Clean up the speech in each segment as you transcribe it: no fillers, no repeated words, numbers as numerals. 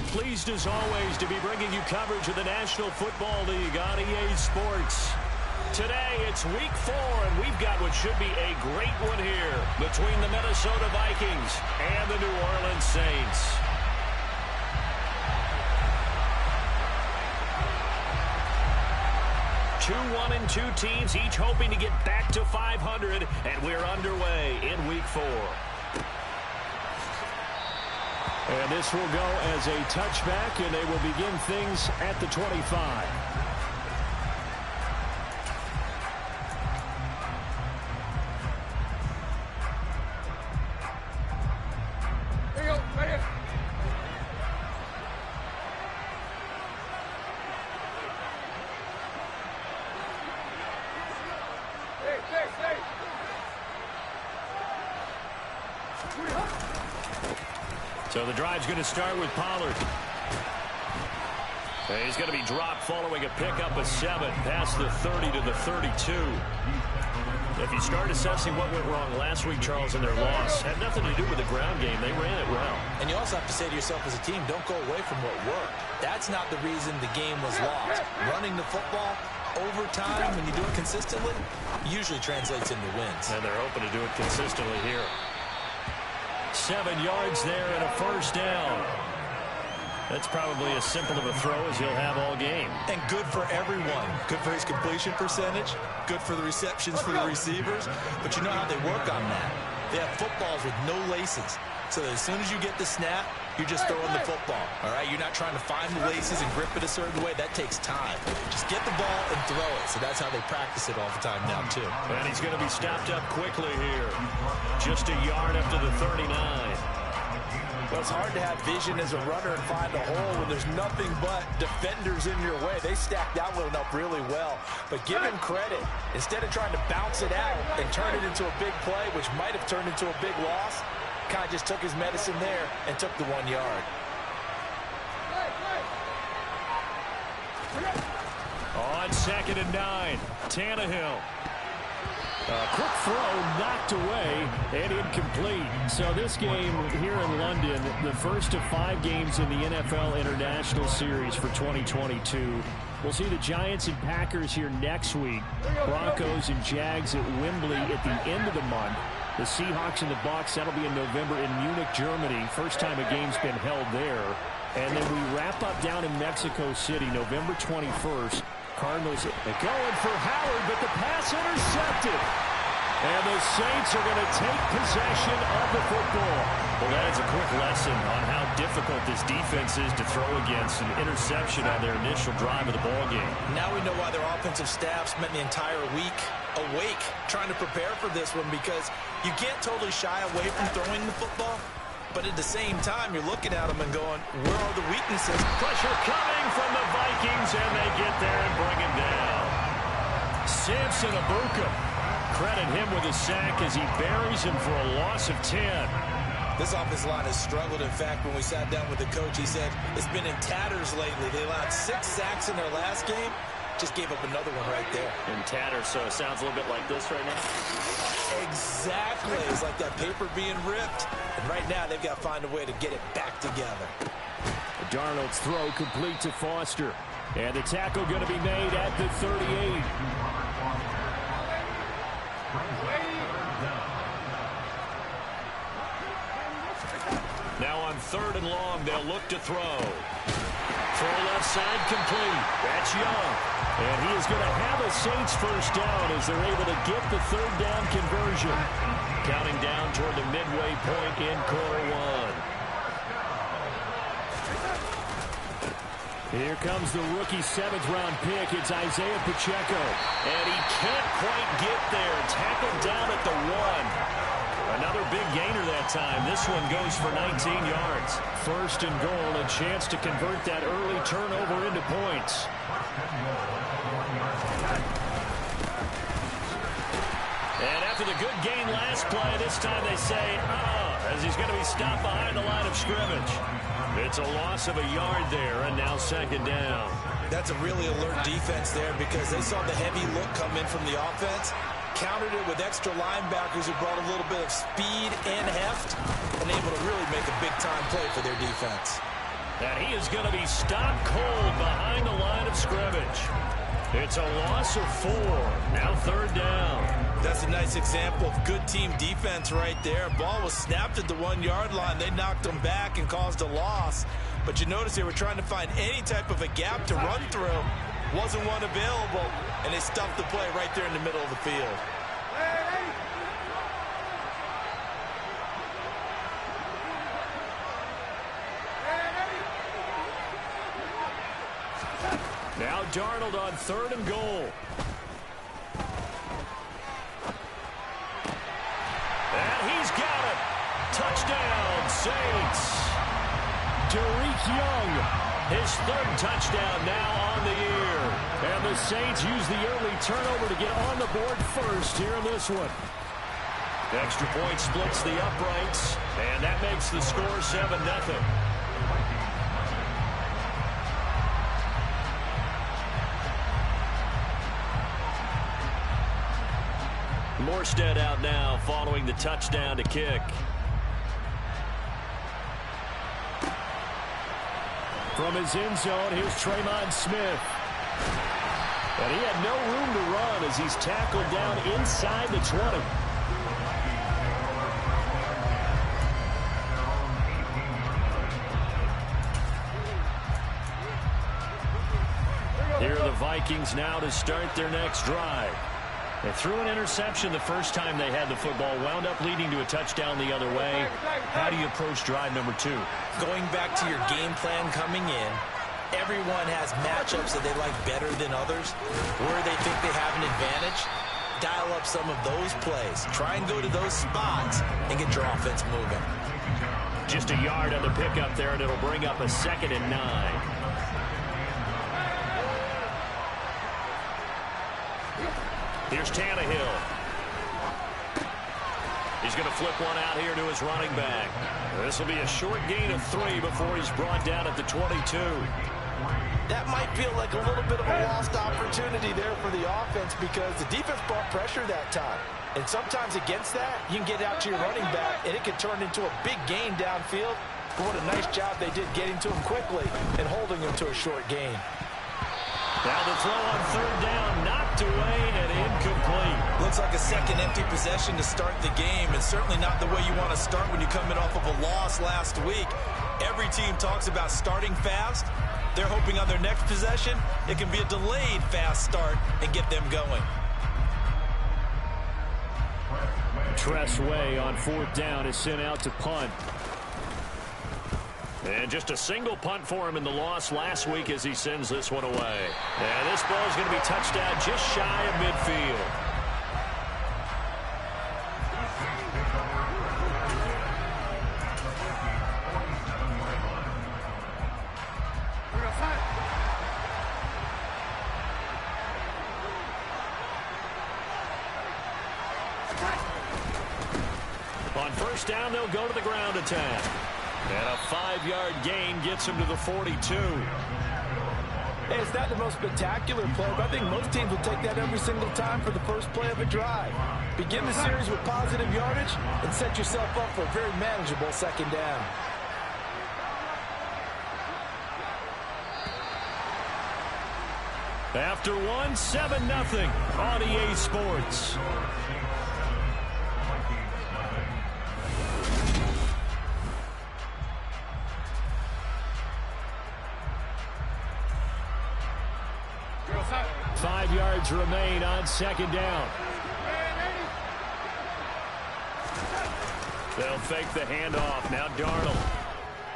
pleased as always to be bringing you coverage of the National Football League on EA Sports. Today, it's Week 4, and we've got what should be a great one here between the Minnesota Vikings and the New Orleans Saints. Two 1-2 teams, each hoping to get back to 500, and we're underway in Week 4. And this will go as a touchback, and they will begin things at the 25. So the drive's going to start with Pollard. He's going to be dropped following a pickup of 7 past the 30 to the 32. If you start assessing what went wrong last week, Charles, in their loss, had nothing to do with the ground game. They ran it well. And you also have to say to yourself as a team, don't go away from what worked. That's not the reason the game was lost. Running the football over time, when you do it consistently, usually translates into wins. And they're hoping to do it consistently here. 7 yards there and a first down. That's probably as simple of a throw as he'll have all game. And good for everyone. Good for his completion percentage. Good for the receptions for the receivers. But you know how they work on that. They have footballs with no laces. So that as soon as you get the snap, you're just throwing the football. All right? You're not trying to find the laces and grip it a certain way. That takes time. Just get the ball and throw it. So that's how they practice it all the time now, too. And he's going to be stopped up quickly here. Just a yard up to the 39. Well, it's hard to have vision as a runner and find a hole when there's nothing but defenders in your way. They stacked that one up really well. But give him credit. Instead of trying to bounce it out and turn it into a big play, which might have turned into a big loss, kind of just took his medicine there and took the 1 yard. On 2nd and 9, Tannehill. Quick throw knocked away and incomplete. So this game here in London, the first of 5 games in the NFL International Series for 2022. We'll see the Giants and Packers here next week. Broncos and Jags at Wembley at the end of the month. The Seahawks and the Bucs, that'll be in November in Munich, Germany. First time a game's been held there. And then we wrap up down in Mexico City, November 21st. Cardinals going for Howard, but the pass intercepted. And the Saints are going to take possession of the football. Well, that is a quick lesson on how difficult this defense is to throw against an interception on their initial drive of the ballgame. Now we know why their offensive staff spent the entire week awake trying to prepare for this one, because you can't totally shy away from throwing the football. But at the same time, you're looking at them and going, where are the weaknesses? Pressure coming from the Vikings, and they get there and bring him down. Samson Abuka. Credit him with a sack as he buries him for a loss of 10. This offensive line has struggled. In fact, when we sat down with the coach, he said it's been in tatters lately. They allowed 6 sacks in their last game. Just gave up another one right there. In tatters, so it sounds a little bit like this right now. Exactly. It's like that paper being ripped. And right now, they've got to find a way to get it back together. Darnold's throw complete to Foster. And the tackle going to be made at the 38. Now on 3rd and long, they'll look to throw. Throw left side complete. That's Young. And he is going to have a Saints first down as they're able to get the 3rd down conversion. Counting down toward the midway point in quarter 1. Here comes the rookie 7th-round pick. It's Isaiah Pacheco. And he can't quite get there. Tackled down at the 1. Another big gainer that time. This one goes for 19 yards. 1st and goal, a chance to convert that early turnover into points. And after the good gain last play, this time they say, as he's going to be stopped behind the line of scrimmage. It's a loss of a yard there, and now 2nd down. That's a really alert defense there, because they saw the heavy look come in from the offense, countered it with extra linebackers who brought a little bit of speed and heft, and able to really make a big-time play for their defense. And he is going to be stopped cold behind the line of scrimmage. It's a loss of 4. Now 3rd down. That's a nice example of good team defense right there. Ball was snapped at the 1-yard line. They knocked them back and caused a loss. But you notice they were trying to find any type of a gap to run through. Wasn't one available, and they stuffed the play right there in the middle of the field. Now Darnold on 3rd and goal. And he's got it. Touchdown, Saints. Derek Young, his 3rd touchdown now on the year. And the Saints use the early turnover to get on the board first here in this one. Extra point splits the uprights, and that makes the score 7-0. Morstead out now following the touchdown to kick. From his end zone, here's Tremon Smith. And he had no room to run as he's tackled down inside the 20. Here are the Vikings now to start their next drive. They threw an interception the first time they had the football, wound up leading to a touchdown the other way. How do you approach drive number 2? Going back to your game plan coming in, everyone has matchups that they like better than others. Where they think they have an advantage, dial up some of those plays. Try and go to those spots and get your offense moving. Just a yard on the pickup there, and it'll bring up a 2nd and 9. Here's Tannehill. He's going to flip one out here to his running back. This will be a short gain of 3 before he's brought down at the 22. That might feel like a little bit of a lost opportunity there for the offense because the defense brought pressure that time. And sometimes against that, you can get out to your running back, and it can turn into a big gain downfield. But what a nice job they did getting to him quickly and holding him to a short gain. Now the throw on 3rd down, knocked away and incomplete. Looks like a second empty possession to start the game, and certainly not the way you want to start when you're coming off of a loss last week. Every team talks about starting fast. They're hoping on their next possession, it can be a delayed fast start and get them going. Tress Way on 4th down is sent out to punt. And just a single punt for him in the loss last week as he sends this one away. And this ball is going to be touched down just shy of midfield. On 1st down, they'll go to the ground attack. And a 5-yard gain gets him to the 42. Hey, it's not the most spectacular play, but I think most teams will take that every single time for the first play of a drive. Begin the series with positive yardage and set yourself up for a very manageable 2nd down. After 7-0 on EA Sports. Five yards remain on 2nd down. They'll fake the handoff. Now Darnold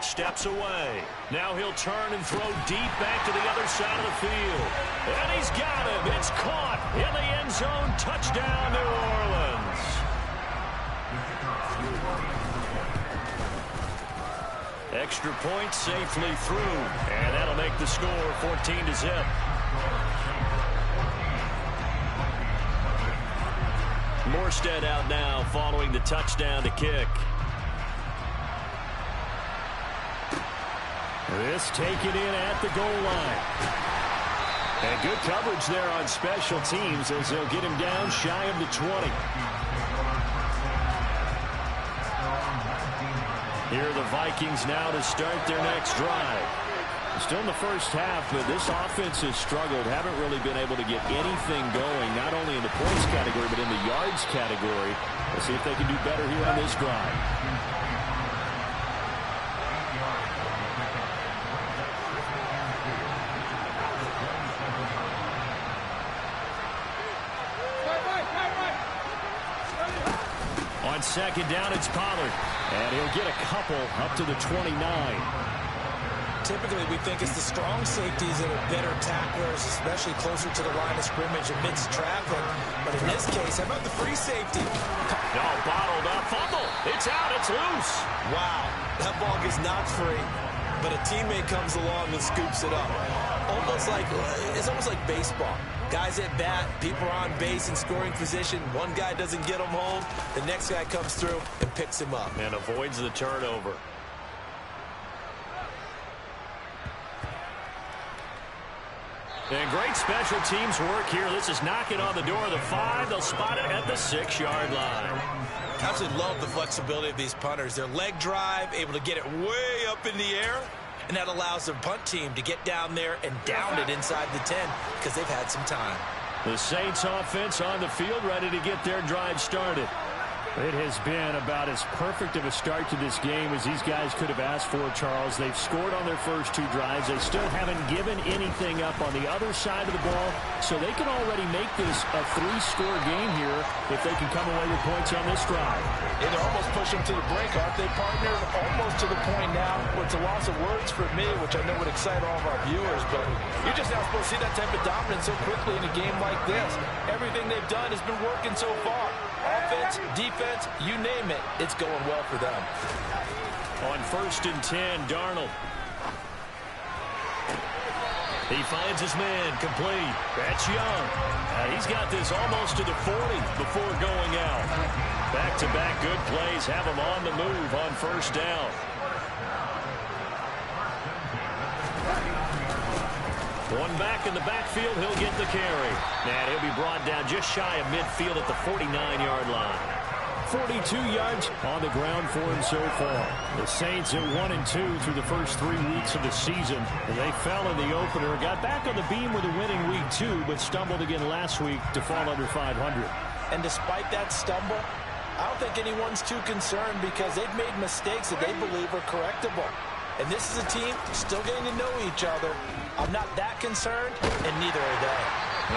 steps away. Now he'll turn and throw deep back to the other side of the field. And he's got him. It's caught in the end zone. Touchdown, New Orleans. Extra point safely through. And that'll make the score 14-0. Morstead out now following the touchdown to kick. This taken in at the goal line. And good coverage there on special teams as they'll get him down shy of the 20. Here are the Vikings now to start their next drive. Still in the first half, but this offense has struggled. Haven't really been able to get anything going, not only in the points category, but in the yards category. Let's see if they can do better here on this drive. On second down, it's Pollard. And he'll get a couple up to the 29. Typically, we think it's the strong safeties that are better tacklers, especially closer to the line of scrimmage amidst traffic. But in this case, how about the free safety? No, bottled up. Fumble. It's out. It's loose. Wow. That ball gets knocked free, but a teammate comes along and scoops it up. It's almost like baseball. Guys at bat, people are on base in scoring position. One guy doesn't get him home. The next guy comes through and picks him up. And avoids the turnover. And great special teams work here. This is knocking on the door of the 5. They'll spot it at the 6-yard line. Absolutely love the flexibility of these punters. Their leg drive, able to get it way up in the air, and that allows the punt team to get down there and down it inside the 10 because they've had some time. The Saints offense on the field, ready to get their drive started. It has been about as perfect of a start to this game as these guys could have asked for, Charles. They've scored on their first 2 drives. They still haven't given anything up on the other side of the ball, so they can already make this a 3-score game here if they can come away with points on this drive. And they're almost pushing to the brink, aren't they, partner? Almost to the point now where it's a loss of words for me, which I know would excite all of our viewers, but you're just not supposed to see that type of dominance so quickly in a game like this. Everything they've done has been working so far. Offense, defense, you name it, it's going well for them. On 1st and 10, Darnold. He finds his man, complete. That's Young. He's got this almost to the 40 before going out. Back-to-back good plays have him on the move on 1st down. One back in the backfield, he'll get the carry. And he'll be brought down just shy of midfield at the 49-yard line. 42 yards on the ground for him so far. The Saints at 1-2 through the first 3 weeks of the season. They fell in the opener, got back on the beam with a winning week 2, but stumbled again last week to fall under 500. And despite that stumble, I don't think anyone's too concerned because they've made mistakes that they believe are correctable. And this is a team still getting to know each other. I'm not that concerned, and neither are they.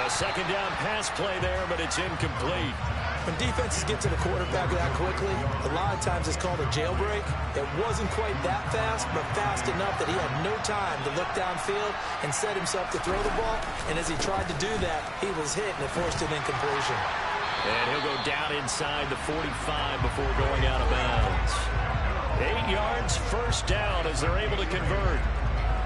A 2nd down pass play there, but it's incomplete. When defenses get to the quarterback that quickly, a lot of times it's called a jailbreak. It wasn't quite that fast, but fast enough that he had no time to look downfield and set himself to throw the ball. And as he tried to do that, he was hit, and it forced an incompletion. And he'll go down inside the 45 before going out of bounds. 8 yards, 1st down as they're able to convert.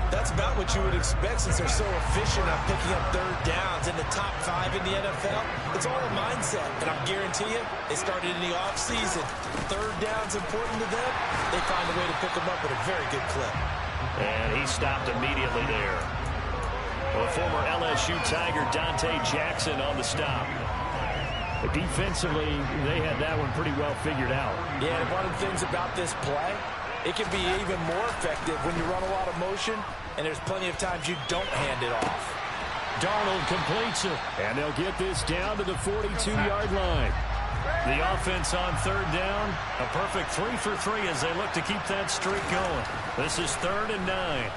That's about what you would expect since they're so efficient on picking up 3rd downs in the top 5 in the NFL. It's all a mindset, and I guarantee you, they started in the offseason. 3rd down's important to them. They find a way to pick them up at a very good clip. And he stopped immediately there. Well, former LSU Tiger Dante Jackson on the stop. But defensively, they had that one pretty well figured out. Yeah, and one of the things about this play, it can be even more effective when you run a lot of motion, and there's plenty of times you don't hand it off. Darnold completes it, and they'll get this down to the 42-yard line. The offense on 3rd down, a perfect 3 for 3 as they look to keep that streak going. This is 3rd and 9.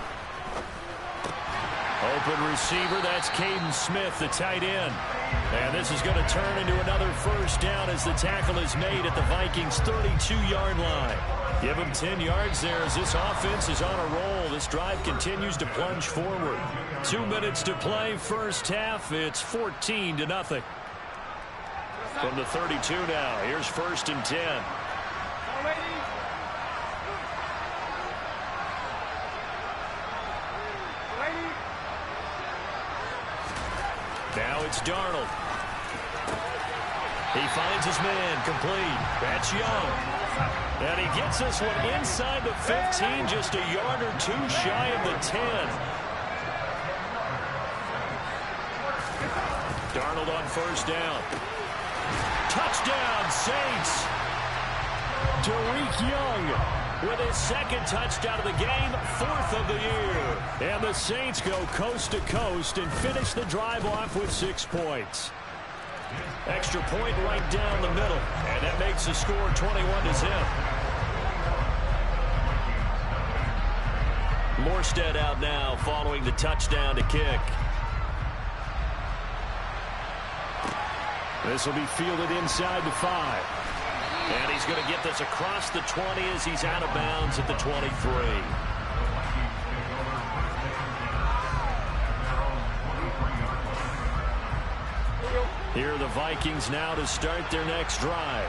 Open receiver, that's Caden Smith, the tight end. And this is going to turn into another 1st down as the tackle is made at the Vikings' 32-yard line. Give them 10 yards there as this offense is on a roll. This drive continues to plunge forward. 2 minutes to play, 1st half. It's 14-0. From the 32 now, here's 1st and 10. Now it's Darnold. He finds his man, complete. That's Young. And he gets this one inside the 15, just a yard or 2 shy of the 10. Darnold on 1st down. Touchdown, Saints. Tariq Young with his second touchdown of the game, 4th of the year. And the Saints go coast to coast and finish the drive off with 6 points. Extra point right down the middle, and that makes the score 21-0. Morstead out now following the touchdown to kick. This will be fielded inside the 5. And he's going to get this across the 20 as he's out of bounds at the 23. Here are the Vikings now to start their next drive.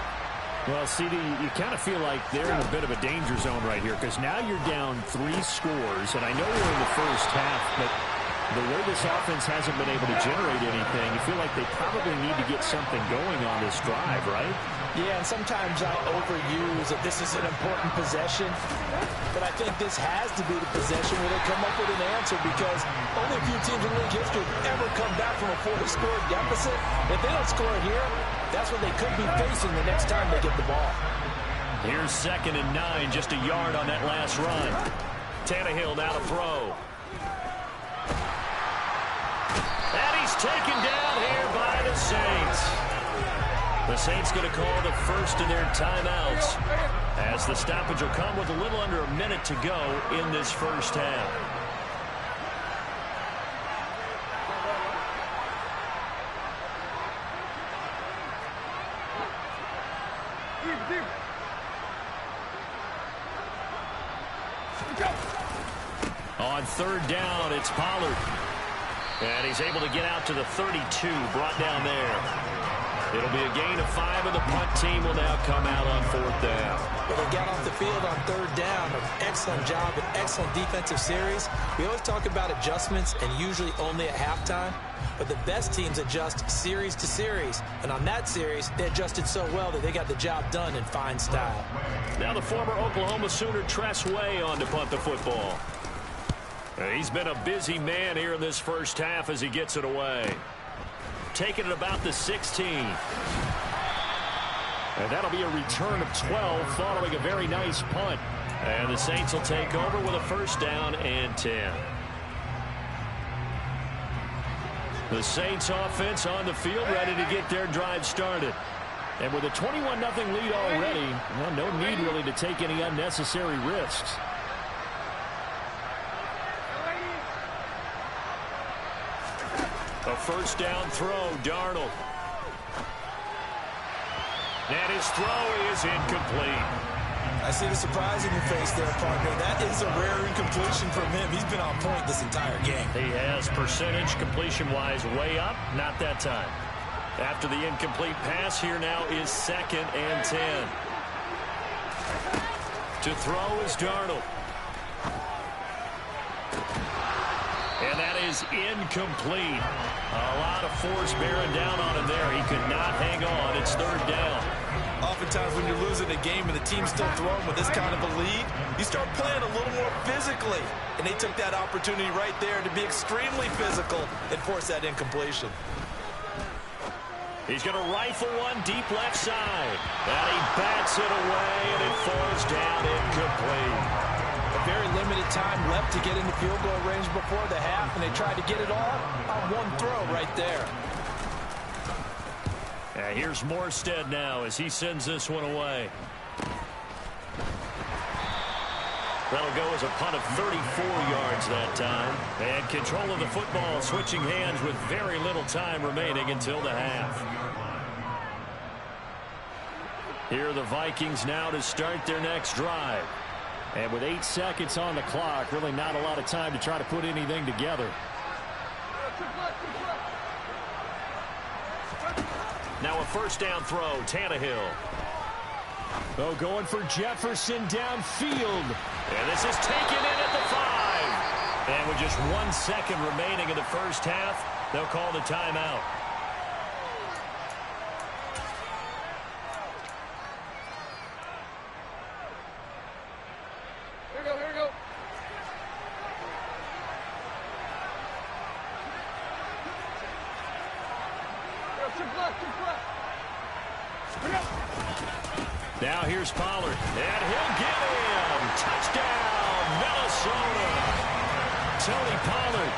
Well, CD, you kind of feel like they're in a bit of a danger zone right here because now you're down 3 scores, and I know we're in the first half, but the way this offense hasn't been able to generate anything, you feel like they probably need to get something going on this drive, right? Yeah, and sometimes I overuse that this is an important possession, but I think this has to be the possession where they come up with an answer because only a few teams in league history have ever come back from a 4-score deficit. If they don't score here, that's what they could be facing the next time they get the ball. Here's 2nd and 9, just a yard on that last run. Tannehill now to throw. And he's taken down here by the Saints. The Saints going to call the first of their timeouts as the stoppage will come with a little under a minute to go in this first half. On 3rd down, it's Pollard. And he's able to get out to the 32, brought down there. It'll be a gain of 5, and the punt team will now come out on 4th down. Well, they got off the field on 3rd down. An excellent job, an excellent defensive series. We always talk about adjustments, and usually only at halftime. But the best teams adjust series to series. And on that series, they adjusted so well that they got the job done in fine style. Now the former Oklahoma Sooner Tress Way on to punt the football. He's been a busy man here in this first half as he gets it away. Taking it about the 16. And that'll be a return of 12 following a very nice punt. And the Saints will take over with a 1st down and 10. The Saints offense on the field ready to get their drive started. And with a 21-0 lead already, well, no need really to take any unnecessary risks. A 1st down throw, Darnold. And his throw is incomplete. I see the surprise in your face there, partner. That is a rare incompletion from him. He's been on point this entire game. He has percentage completion-wise way up. Not that time. After the incomplete pass, here now is 2nd and 10. To throw is Darnold. And that is incomplete. A lot of force bearing down on him there. He could not hang on. It's 3rd down. Oftentimes when you're losing a game and the team's still throwing with this kind of a lead, you start playing a little more physically. And they took that opportunity right there to be extremely physical and force that incompletion. He's going to rifle one deep left side. And he bats it away, and it falls down incomplete. Very limited time left to get into field goal range before the half, and they tried to get it all on one throw right there. Here's Morstead now as he sends this one away. That'll go as a punt of 34 yards that time. And control of the football switching hands with very little time remaining until the half. Here are the Vikings now to start their next drive. And with 8 seconds on the clock, really not a lot of time to try to put anything together. Now a 1st down throw, Tannehill. Oh, going for Jefferson downfield. And this is taken in at the 5. And with just 1 second remaining in the first half, they'll call the timeout. Now Now here's Pollard, and he'll get him. Touchdown, Minnesota. Tony Pollard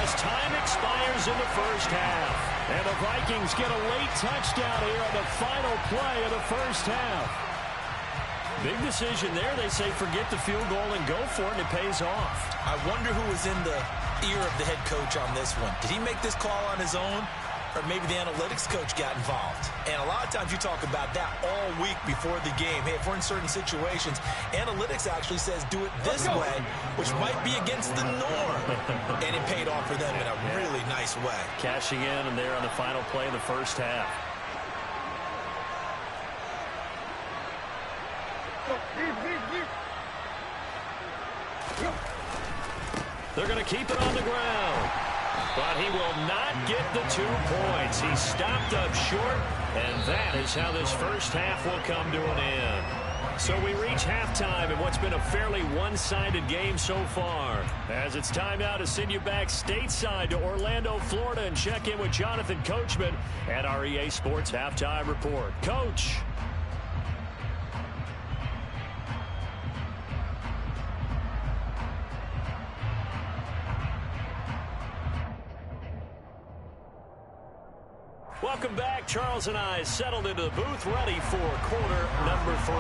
as time expires in the first half. And the Vikings get a late touchdown here on the final play of the first half. Big decision there. They say forget the field goal and go for it, and it pays off. I wonder who was in the ear of the head coach on this one. Did he make this call on his own? Or maybe the analytics coach got involved. And a lot of times you talk about that all week before the game. Hey, if we're in certain situations, analytics actually says do it this way, which might be against the norm. And it paid off for them in a really nice way. Cashing in and there on the final play of the first half. They're going to keep it on the ground. But he will not get the 2 points. He stopped up short, and that is how this first half will come to an end. So we reach halftime in what's been a fairly one-sided game so far. As it's time now to send you back stateside to Orlando, Florida, and check in with Jonathan Coachman at our EA Sports Halftime Report. Coach. Welcome back. Charles and I settled into the booth, ready for quarter number 3.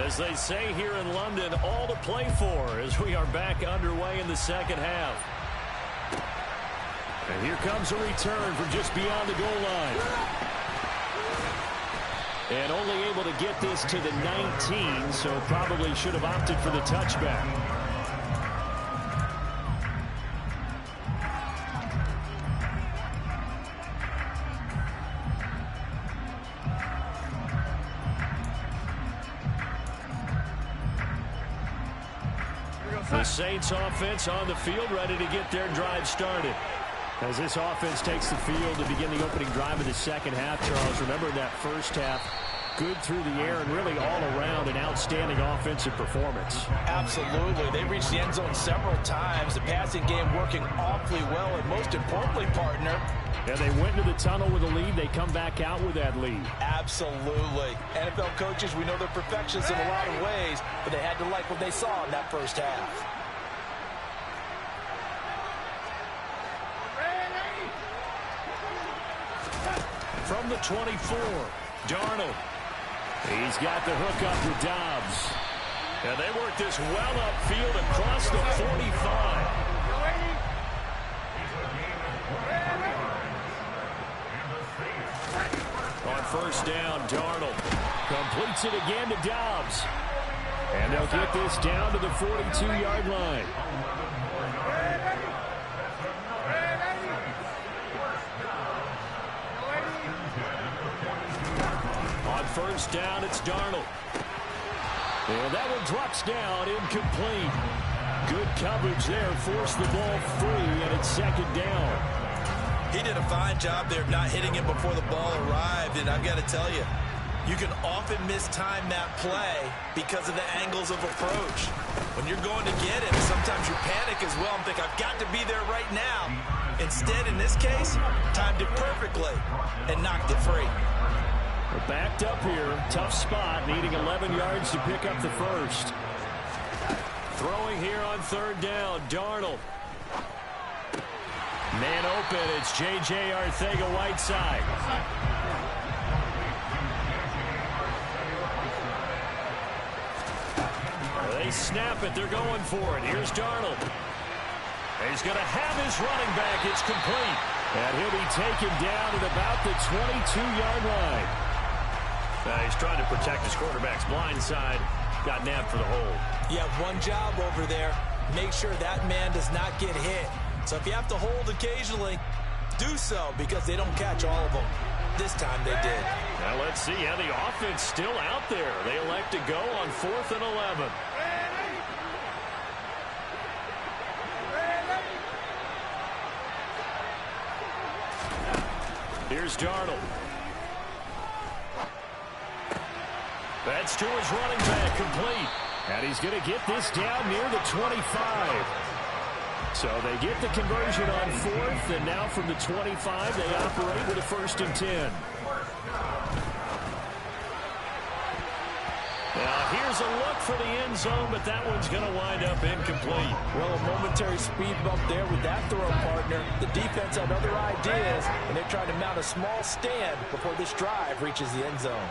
As they say here in London, all to play for as we are back underway in the second half. And here comes a return from just beyond the goal line. And only able to get this to the 19, so probably should have opted for the touchback. The Saints offense on the field, ready to get their drive started. As this offense takes the field to begin the opening drive of the second half, Charles, remember that first half, good through the air and really all around an outstanding offensive performance. Absolutely. They reached the end zone several times. The passing game working awfully well, and most importantly, partner. And they went into the tunnel with a lead. They come back out with that lead. Absolutely. NFL coaches, we know they're perfectionists in a lot of ways, but they had to like what they saw in that first half. From the 24, Darnold. He's got the hook up with Dobbs. And they work this well upfield across the 45. On first down, Darnold completes it again to Dobbs. And they'll get this down to the 42-yard line. On first down, it's Darnold. And that one drops down, incomplete. Good coverage there, forced the ball free, and it's second down. He did a fine job there of not hitting him before the ball arrived, and I've got to tell you, you can often mistime that play because of the angles of approach. When you're going to get him, sometimes you panic as well and think, I've got to be there right now. Instead, in this case, timed it perfectly and knocked it free. We're backed up here. Tough spot, needing 11 yards to pick up the first. Throwing here on third down, Darnold. Man open, it's J.J. Arcega-Whiteside. They snap it, they're going for it. Here's Darnold. He's going to have his running back. It's complete. And he'll be taken down at about the 22-yard line. He's trying to protect his quarterback's blind side. Got nabbed for the hold. You have one job over there. Make sure that man does not get hit. So if you have to hold occasionally, do so because they don't catch all of them. This time they did. Now let's see how the offense still out there. They elect to go on 4th and 11. Here's Darnold. That's to his running back, complete. And he's going to get this down near the 25. So they get the conversion on 4th, and now from the 25, they operate with a 1st and 10. Here's a look for the end zone, but that one's going to wind up incomplete. Well, a momentary speed bump there with that throw partner. The defense had other ideas, and they're trying to mount a small stand before this drive reaches the end zone.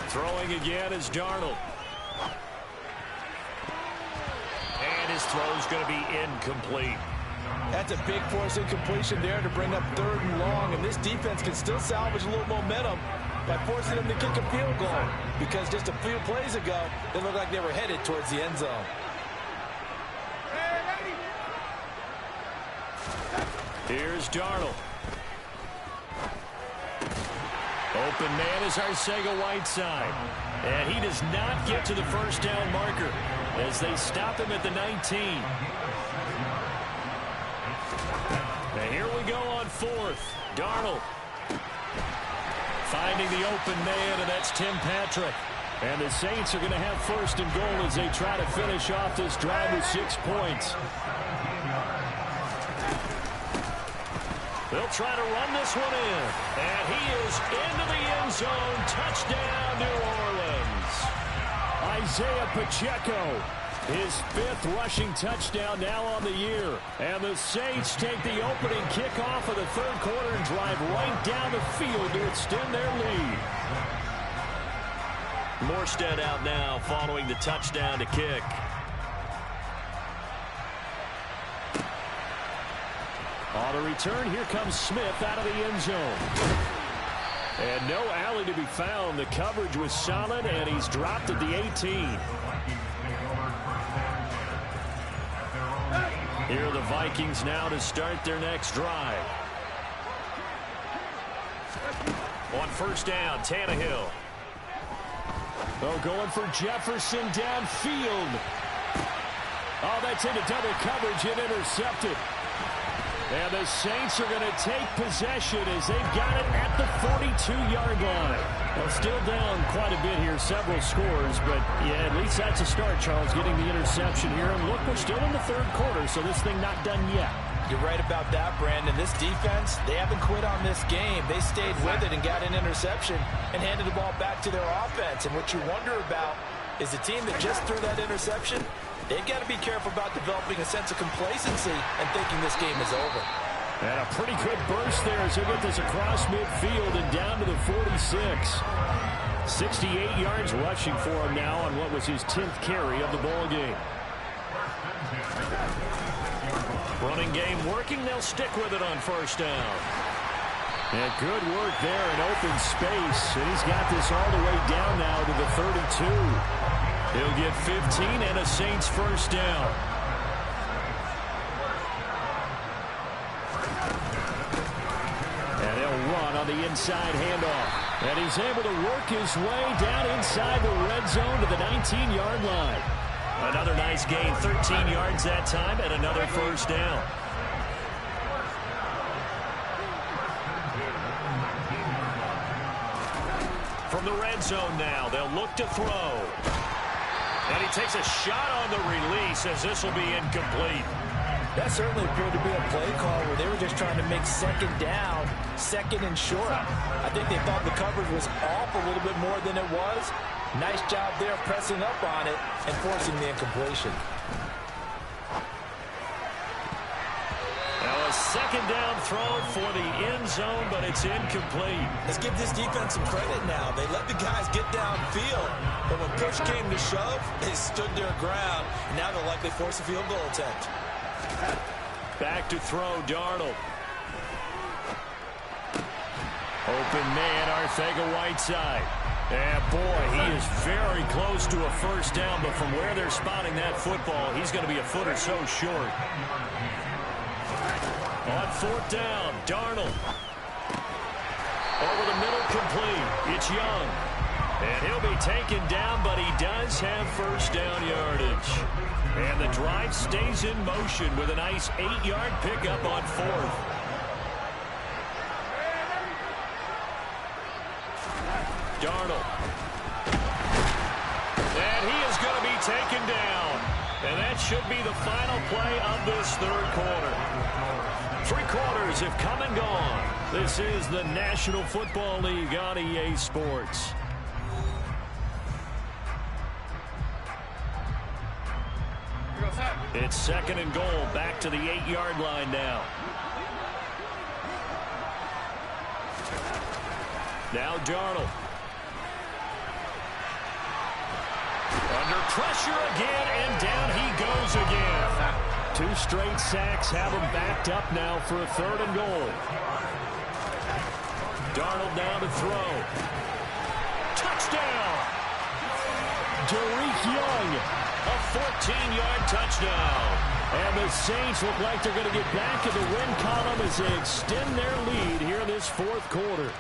Throwing again is Darnold. And his throw's going to be incomplete. That's a big force incompletion there to bring up 3rd and long, and this defense can still salvage a little momentum by forcing them to kick a field goal, because just a few plays ago, they looked like they were headed towards the end zone. Here's Darnold. Open man is Arcega-Whiteside. And he does not get to the first down marker as they stop him at the 19. And here we go on 4th. Darnold finding the open man, and that's Tim Patrick. And the Saints are going to have 1st and goal as they try to finish off this drive with 6 points. They'll try to run this one in. And he is into the end zone. Touchdown, New Orleans. Isaiah Pacheco, his 5th rushing touchdown now on the year. And the Saints take the opening kickoff of the 3rd quarter and drive right down the field to extend their lead. Morstead out now following the touchdown to kick. On the return, here comes Smith out of the end zone. And no alley to be found. The coverage was solid, and he's dropped at the 18. Here are the Vikings now to start their next drive. On 1st down, Tannehill. Oh, going for Jefferson downfield. Oh, that's into double coverage and intercepted. And the Saints are going to take possession as they've got it at the 42-yard line. Well, still down quite a bit here, several scores, but yeah, at least that's a start, Charles, getting the interception here. And look, we're still in the 3rd quarter, so this thing not done yet. You're right about that, Brandon. This defense, they haven't quit on this game. They stayed with it and got an interception and handed the ball back to their offense. And what you wonder about is the team that just threw that interception, they've got to be careful about developing a sense of complacency and thinking this game is over. And a pretty good burst there as they get this across midfield and down to the 46. 68 yards rushing for him now on what was his 10th carry of the ball game. Running game working. They'll stick with it on 1st down. And good work there in open space. And he's got this all the way down now to the 32. He'll get 15 and a Saints 1st down. And they'll run on the inside handoff. And he's able to work his way down inside the red zone to the 19-yard line. Another nice gain, 13 yards that time, and another 1st down. From the red zone now, they'll look to throw. And he takes a shot on the release as this will be incomplete. That certainly appeared to be a play call where they were just trying to make 2nd down, 2nd and short. I think they thought the coverage was off a little bit more than it was. Nice job there pressing up on it and forcing the incompletion. Now a 2nd down throw for the end zone, but it's incomplete. Let's give this defense some credit now. They let the guys get downfield, but when push came to shove, they stood their ground, and now they'll likely force a field goal attempt. Back to throw, Darnold. Open man, Arcega-Whiteside. And boy, he is very close to a 1st down, but from where they're spotting that football, he's going to be a foot or so short. On 4th down, Darnold. Over the middle, complete. It's Young. And he'll be taken down, but he does have 1st down yardage. And the drive stays in motion with a nice 8-yard pickup on 4th. Darnold. And he is going to be taken down. And that should be the final play of this third quarter. 3 quarters have come and gone. This is the National Football League on EA Sports. It's 2nd and goal, back to the 8-yard line now. Now Darnold. Under pressure again, and down he goes again. 2 straight sacks have him backed up now for a 3rd and goal. Darnold now to throw. Touchdown! Derek Young, a 14-yard touchdown. And the Saints look like they're going to get back in the win column as they extend their lead here this 4th quarter.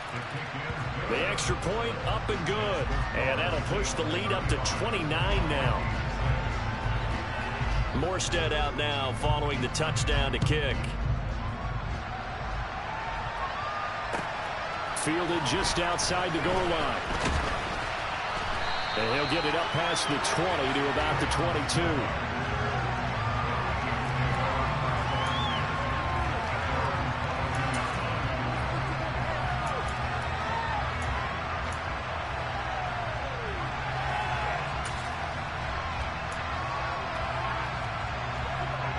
The extra point up and good. And that'll push the lead up to 29 now. Morstead out now following the touchdown to kick. Fielded just outside the goal line. And he'll get it up past the 20 to about the 22.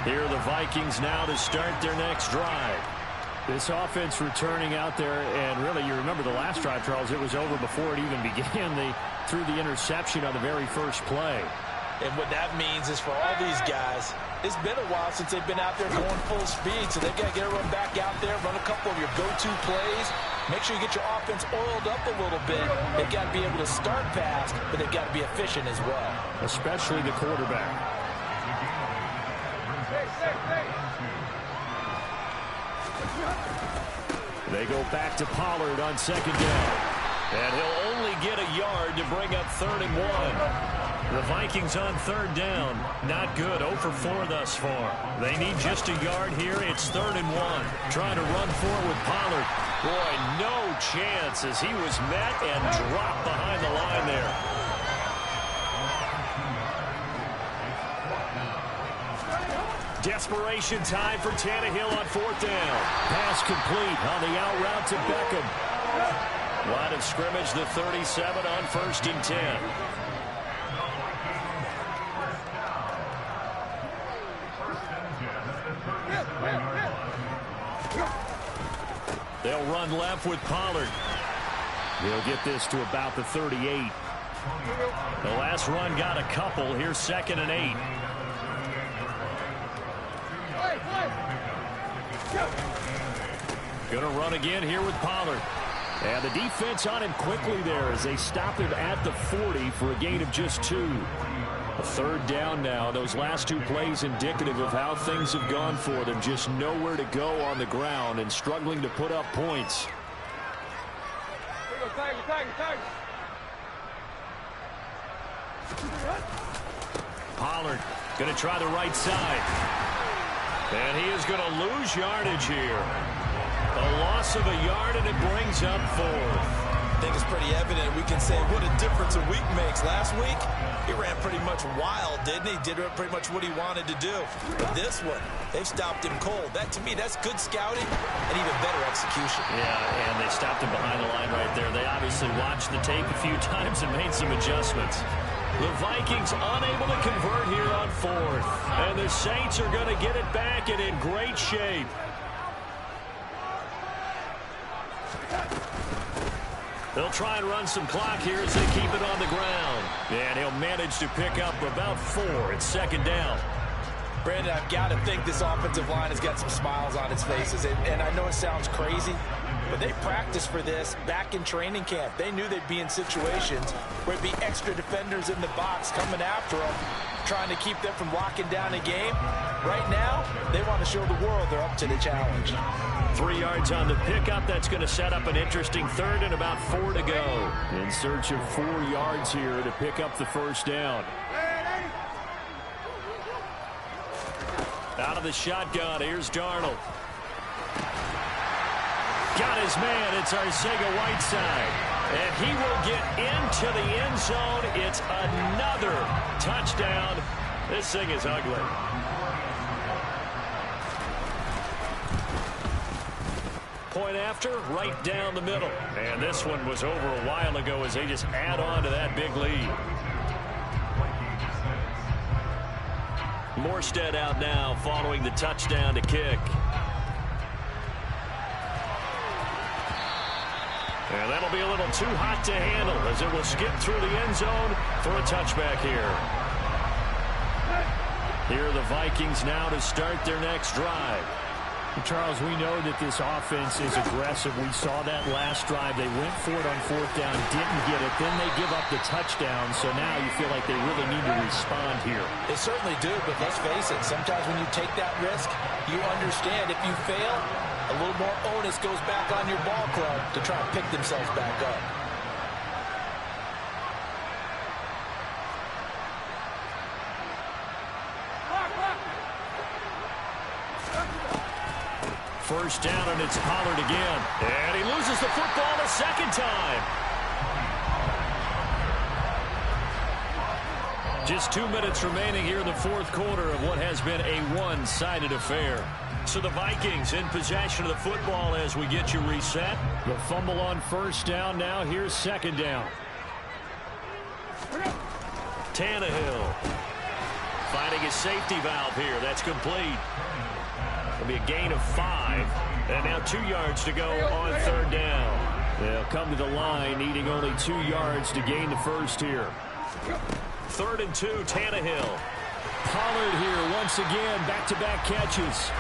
Here are the Vikings now to start their next drive. This offense returning out there, and really, you remember the last drive, Charles, it was over before it even began. They threw the interception on the very first play. And what that means is for all these guys, it's been a while since they've been out there going full speed, so they've got to get everyone back out there, run a couple of your go-to plays. Make sure you get your offense oiled up a little bit. They've got to be able to start fast, but they've got to be efficient as well. Especially the quarterback. They go back to Pollard on 2nd down. And he'll only get a yard to bring up 3rd and 1. The Vikings on 3rd down. Not good. 0 for 4 thus far. They need just a yard here. It's 3rd and 1. Trying to run for it with Pollard. Boy, no chance as he was met and dropped behind the line there. Desperation time for Tannehill on 4th down. Pass complete on the out route to Beckham. Line of scrimmage, the 37 on 1st and 10. They'll run left with Pollard. He'll get this to about the 38. The last run got a couple. Here's 2nd and 8. Going to run again here with Pollard. And the defense on him quickly there as they stop him at the 40 for a gain of just 2. A 3rd down now. Those last 2 plays indicative of how things have gone for them. Just nowhere to go on the ground and struggling to put up points. Pollard going to try the right side. And he is going to lose yardage here. A loss of a yard, and it brings up 4th. I think it's pretty evident. We can say what a difference a week makes. Last week, he ran pretty much wild, didn't he? Did pretty much what he wanted to do. But this one, they've stopped him cold. That, to me, that's good scouting and even better execution. Yeah, and they stopped him behind the line right there. They obviously watched the tape a few times and made some adjustments. The Vikings unable to convert here on 4th. And the Saints are going to get it back and in great shape. They'll try and run some clock here as they keep it on the ground. And he'll manage to pick up about 4. It's 2nd down. Brandon, I've got to think this offensive line has got some smiles on its faces. And I know it sounds crazy, but they practiced for this back in training camp. They knew they'd be in situations where it'd be extra defenders in the box coming after them, trying to keep them from locking down a game. Right now, they want to show the world they're up to the challenge. 3 yards on the pickup. That's going to set up an interesting 3rd and about 4 to go. In search of 4 yards here to pick up the 1st down. Out of the shotgun, here's Darnold. Got his man, it's Arcega-Whiteside. And he will get into the end zone. It's another touchdown This thing is ugly. Point after, right down the middle. And this one was over a while ago as they just add on to that big lead. Morstead out now following the touchdown to kick. And that'll be a little too hot to handle as it will skip through the end zone for a touchback here. Here are the Vikings now to start their next drive. Charles, we know that this offense is aggressive. We saw that last drive. They went for it on fourth down, didn't get it. Then they give up the touchdown. So now you feel like they really need to respond here. They certainly do, but let's face it. Sometimes when you take that risk, you understand if you fail, a little more onus goes back on your ball club to try and pick themselves back up. First down, and it's Pollard again. And he loses the football a second time. Just 2 minutes remaining here in the fourth quarter of what has been a one-sided affair. So the Vikings in possession of the football as we get you reset. The fumble on first down. Now here's second down. Tannehill finding his safety valve here. That's complete. It'll be a gain of 5. And now 2 yards to go on third down. They'll come to the line needing only 2 yards to gain the first here. 3rd and 2, Tannehill. Pollard here once again, back-to-back catches.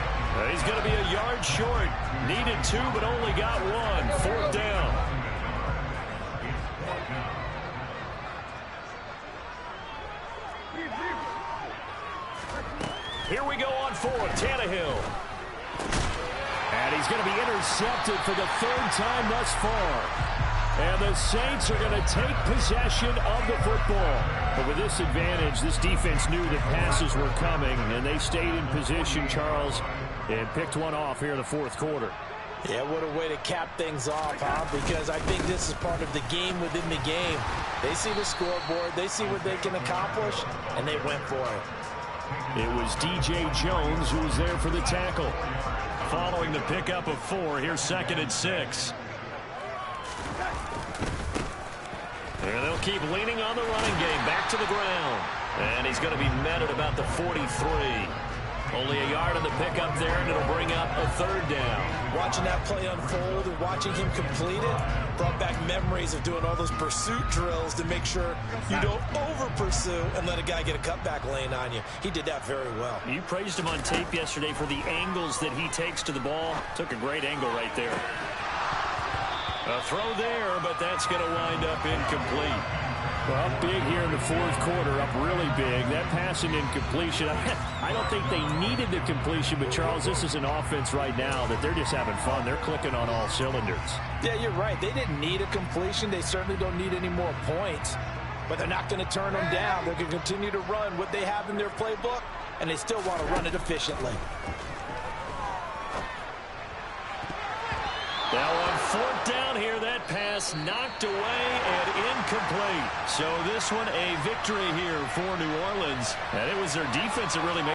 He's going to be a yard short. Needed 2, but only got 1. Fourth down. Here we go on fourth. Tannehill. And he's going to be intercepted for the 3rd time thus far. And the Saints are going to take possession of the football. But with this advantage, this defense knew that passes were coming, and they stayed in position, Charles, and picked one off here in the fourth quarter. Yeah, what a way to cap things off, huh? Because I think this is part of the game within the game. They see the scoreboard, they see what they can accomplish, and they went for it. It was DJ Jones who was there for the tackle. Following the pickup of 4, here's 2nd and 6. And they'll keep leaning on the running game. Back to the ground. And he's going to be met at about the 43. Only a yard on the pickup there, and it'll bring up a 3rd down. Watching that play unfold and watching him complete it brought back memories of doing all those pursuit drills to make sure you don't over-pursue and let a guy get a cutback lane on you. He did that very well. You praised him on tape yesterday for the angles that he takes to the ball. Took a great angle right there. A throw there, but that's going to wind up incomplete. Well, big here in the fourth quarter, up really big. That passing incompletion, I don't think they needed the completion, but Charles, this is an offense right now that they're just having fun. They're clicking on all cylinders. Yeah, you're right. They didn't need a completion. They certainly don't need any more points, but they're not going to turn them down. They're going to continue to run what they have in their playbook, and they still want to run it efficiently. Now on fourth down here, that pass knocked away and incomplete. So this one a victory here for New Orleans. And it was their defense that really made